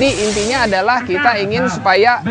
Jadi intinya adalah kita ingin supaya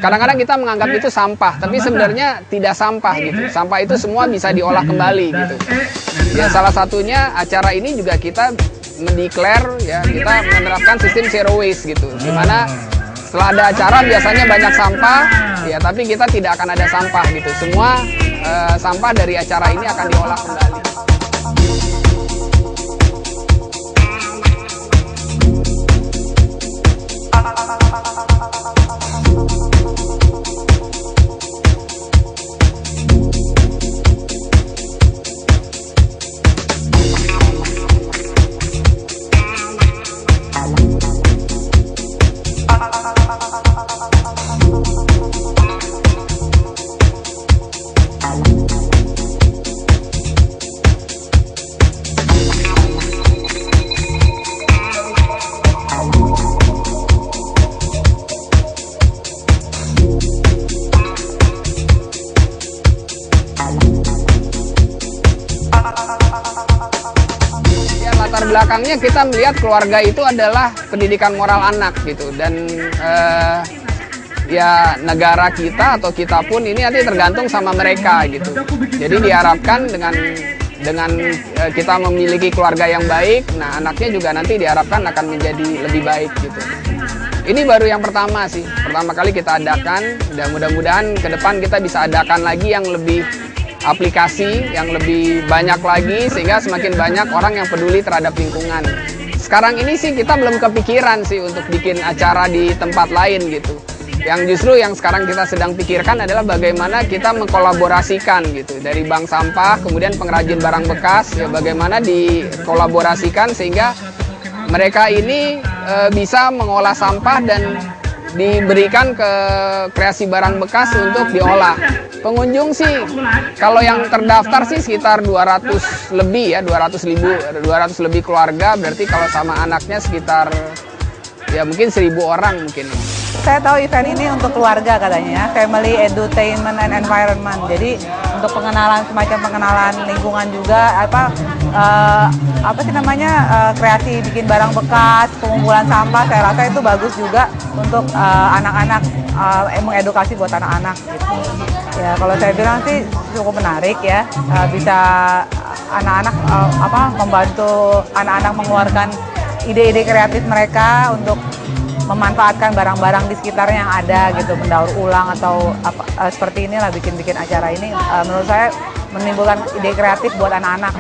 kadang-kadang kita menganggap itu sampah, tapi sebenarnya tidak sampah gitu. Sampah itu semua bisa diolah kembali gitu. Ya salah satunya acara ini juga kita mendeklar ya, kita menerapkan sistem zero waste gitu. Dimana setelah ada acara biasanya banyak sampah, ya tapi kita tidak akan ada sampah gitu. Semua sampah dari acara ini akan diolah kembali. Latar belakangnya kita melihat keluarga itu adalah pendidikan moral anak gitu, dan ya negara kita atau kita pun ini nanti tergantung sama mereka gitu. Jadi diharapkan dengan kita memiliki keluarga yang baik, nah anaknya juga nanti diharapkan akan menjadi lebih baik gitu. Ini baru yang pertama sih, pertama kali kita adakan, dan mudah-mudahan ke depan kita bisa adakan lagi yang lebih aplikasi, yang lebih banyak lagi, sehingga semakin banyak orang yang peduli terhadap lingkungan. Sekarang ini sih kita belum kepikiran sih untuk bikin acara di tempat lain gitu. Yang justru yang sekarang kita sedang pikirkan adalah bagaimana kita mengkolaborasikan gitu. Dari bank sampah, kemudian pengrajin barang bekas, ya bagaimana dikolaborasikan sehingga mereka ini bisa mengolah sampah dan diberikan ke kreasi barang bekas untuk diolah. Pengunjung sih kalau yang terdaftar sih sekitar 200 lebih ya, 200 lebih keluarga, berarti kalau sama anaknya sekitar ya mungkin 1000 orang mungkin. Saya tahu event ini untuk keluarga katanya, Family Edutainment and Environment. Jadi untuk pengenalan, semacam pengenalan lingkungan juga, apa sih namanya, kreasi bikin barang bekas, pengumpulan sampah. Saya rasa itu bagus juga untuk anak-anak, mengedukasi buat anak-anak gitu. Ya kalau saya bilang sih cukup menarik ya, bisa anak-anak membantu anak-anak mengeluarkan ide-ide kreatif mereka untuk memanfaatkan barang-barang di sekitarnya yang ada gitu, mendaur ulang atau seperti inilah, bikin-bikin acara ini menurut saya menimbulkan ide kreatif buat anak-anak.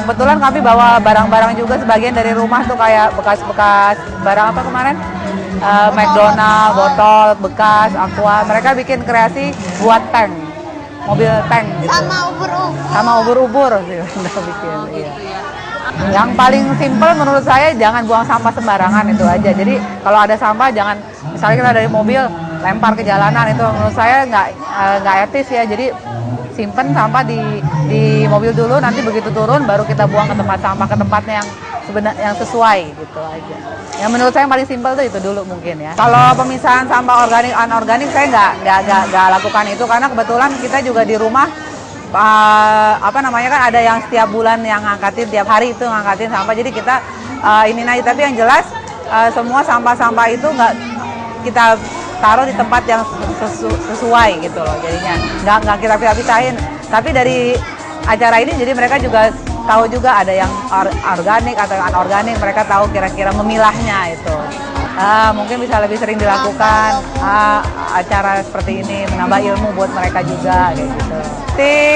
Kebetulan kami bawa barang-barang juga sebagian dari rumah tuh, kayak bekas-bekas barang apa kemarin, McDonald, botol bekas, aqua. Mereka bikin kreasi buat tank, mobil tank gitu. Sama ubur-ubur sih mereka bikin. Iya. Yang paling simpel menurut saya, jangan buang sampah sembarangan, itu aja. Jadi kalau ada sampah jangan, misalnya kita dari mobil lempar ke jalanan, itu menurut saya nggak etis ya. Jadi simpen sampah di mobil dulu, nanti begitu turun baru kita buang ke tempat sampah, ke tempatnya yang sesuai gitu aja. Yang menurut saya yang paling simpel itu dulu mungkin ya. Kalau pemisahan sampah organik anorganik saya nggak lakukan itu, karena kebetulan kita juga di rumah kan ada yang setiap bulan yang ngangkatin, tiap hari itu ngangkatin sampah. Jadi kita tapi yang jelas semua sampah-sampah itu nggak kita taruh di tempat yang sesuai gitu loh, jadinya nggak kita pisahin. Tapi dari acara ini jadi mereka juga tahu juga ada yang organik atau yang anorganik, mereka tahu kira-kira memilahnya itu. Mungkin bisa lebih sering dilakukan acara seperti ini, menambah ilmu buat mereka juga kayak gitu.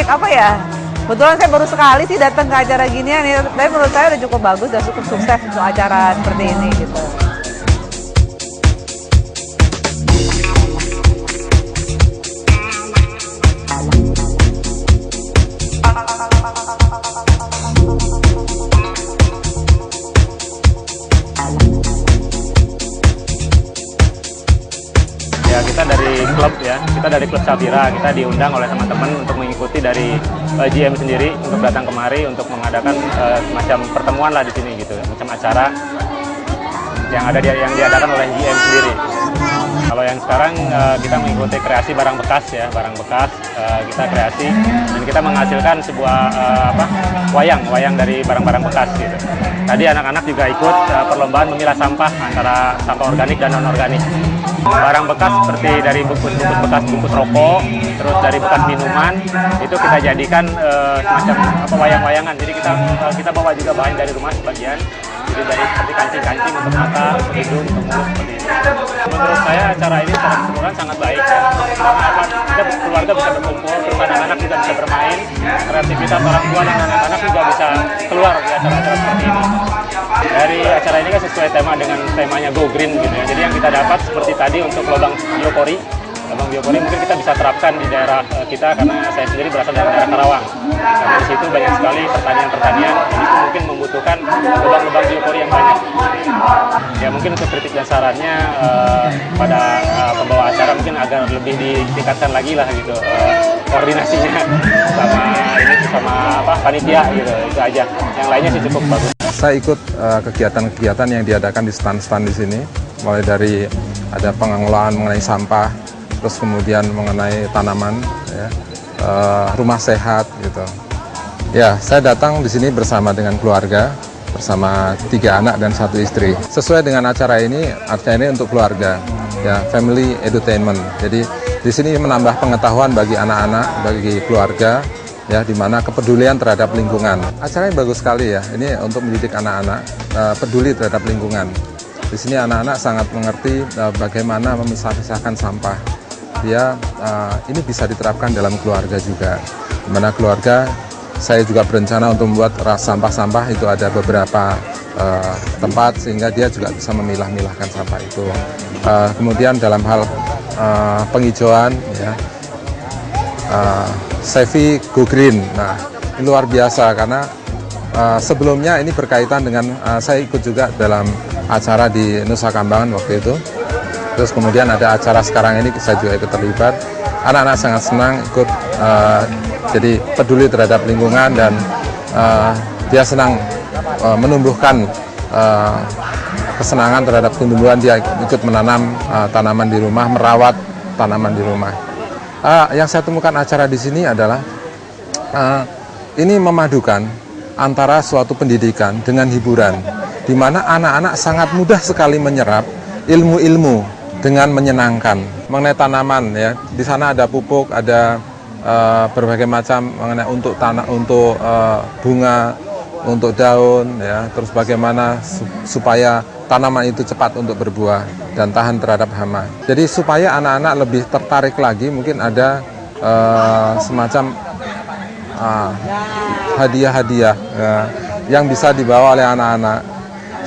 Apa ya? Kebetulan saya baru sekali sih datang ke acara ginian ya, tapi menurut saya udah cukup bagus, udah cukup sukses untuk acara seperti ini gitu. Ya, kita dari klub Sabira, kita diundang oleh teman-teman untuk mengikuti dari GM sendiri untuk datang kemari untuk mengadakan semacam pertemuan lah di sini gitu, macam acara yang diadakan oleh GM sendiri. Kalau yang sekarang kita mengikuti kreasi barang bekas ya, barang bekas kita kreasi dan kita menghasilkan sebuah wayang dari barang-barang bekas gitu. Tadi anak-anak juga ikut perlombaan memilah sampah antara sampah organik dan non-organik. Barang bekas seperti dari bungkus-bungkus bekas bungkus rokok, terus dari bekas minuman itu kita jadikan semacam wayang-wayangan. Jadi kita bawa juga bahan dari rumah sebagian. Jadi dari seperti kancing-kancing untuk mata, untuk hidung, untuk mulut seperti itu. Menurut saya acara ini secara keseluruhan sangat baik ya. Karena kita keluarga bisa berkumpul, terus anak-anak juga bisa bermain, kreativitas orang tua dan anak-anak juga bisa keluar di acara-acara seperti ini. Dari acara ini kan sesuai tema dengan temanya Go Green gitu ya. Jadi yang kita dapat seperti tadi untuk lubang biopori. Lubang biopori mungkin kita bisa terapkan di daerah kita karena saya sendiri berasal dari daerah Karawang. Karena di situ banyak sekali pertanian-pertanian yang itu mungkin membutuhkan lubang-lubang biopori yang banyak. Ya mungkin untuk kritik dan sarannya pada pembawa acara mungkin agar lebih ditingkatkan lagi lah gitu koordinasinya sama panitia gitu, itu aja. Yang lainnya sih cukup bagus. Saya ikut kegiatan-kegiatan yang diadakan di stand-stand di sini, mulai dari ada pengelolaan mengenai sampah, terus kemudian mengenai tanaman, ya, rumah sehat gitu. Ya, saya datang di sini bersama dengan keluarga, bersama 3 anak dan 1 istri. Sesuai dengan acara ini untuk keluarga, ya, family edutainment. Jadi di sini menambah pengetahuan bagi anak-anak, bagi keluarga, ya, di mana kepedulian terhadap lingkungan. Acaranya bagus sekali ya. Ini untuk mendidik anak-anak peduli terhadap lingkungan. Di sini anak-anak sangat mengerti bagaimana memisah-misahkan sampah. Ini bisa diterapkan dalam keluarga juga. Di mana keluarga saya juga berencana untuk membuat ras sampah-sampah itu ada beberapa tempat sehingga dia juga bisa memilah-milahkan sampah itu. Kemudian dalam hal penghijauan, ya, Sevi Go Green. Nah, ini luar biasa karena sebelumnya ini berkaitan dengan saya ikut juga dalam acara di Nusa Kambangan waktu itu. Terus kemudian ada acara sekarang ini saya juga ikut terlibat. Anak-anak sangat senang ikut, jadi peduli terhadap lingkungan dan dia senang menumbuhkan kesenangan terhadap tumbuhan. Dia ikut menanam tanaman di rumah, merawat tanaman di rumah. Yang saya temukan acara di sini adalah ini memadukan antara suatu pendidikan dengan hiburan, di mana anak-anak sangat mudah sekali menyerap ilmu-ilmu dengan menyenangkan. Mengenai tanaman, ya, di sana ada pupuk, ada berbagai macam mengenai untuk tanah, untuk bunga, untuk daun, ya, terus bagaimana supaya tanaman itu cepat untuk berbuah dan tahan terhadap hama. Jadi supaya anak-anak lebih tertarik lagi, mungkin ada semacam hadiah-hadiah yang bisa dibawa oleh anak-anak,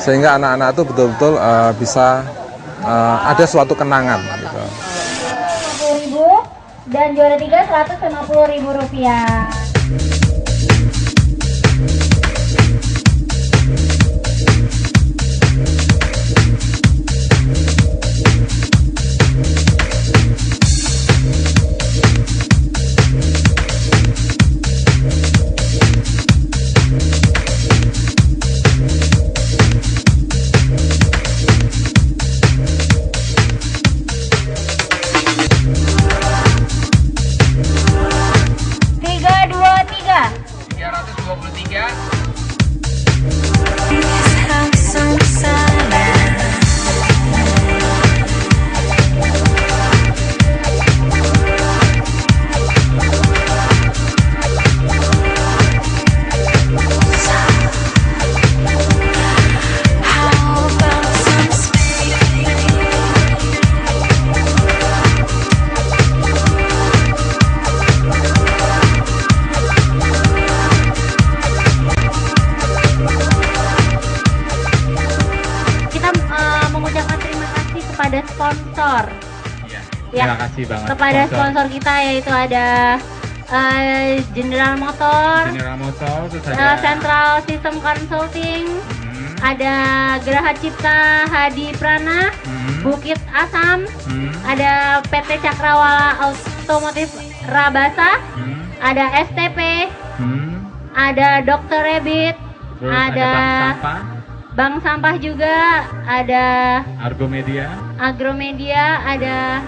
sehingga anak-anak itu betul-betul bisa ada suatu kenangan. Gitu. 50.000 dan juara 3 Rp150.000. Kepada sponsor, terima kasih banget kepada sponsor kita, yaitu ada General Motor, terus ada Central System Consulting, ada Geraha Cipta Hadi Prana, Bukit Asam, ada PT Cakrawala Automotif Rabasa, ada STP, ada Dr. Rabbit, terus ada Bank Sampah juga, ada Agromedia, ada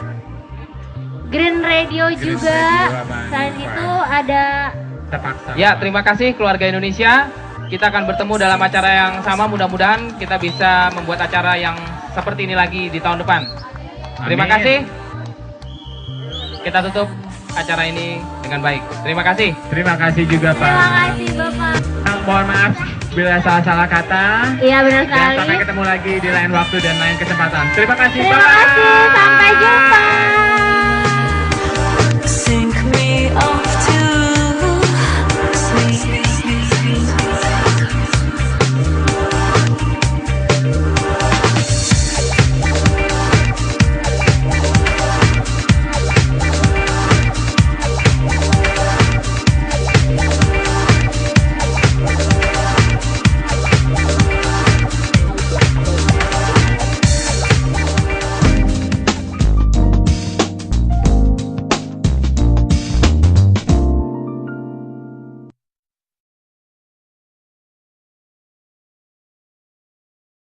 Green Radio juga. Selain itu ada Ya, terima kasih keluarga Indonesia. Kita akan bertemu dalam acara yang sama. Mudah-mudahan kita bisa membuat acara yang seperti ini lagi di tahun depan. Terima Amin. kasih. Kita tutup acara ini dengan baik. Terima kasih. Terima kasih juga Pak. terima kasih Bapak. Mohon maaf bila salah-salah kata. Iya benar Dan sampai sekali. ketemu lagi di lain waktu dan lain kesempatan. Terima kasih. Terima Bye. kasih. Sampai jumpa. Sink me on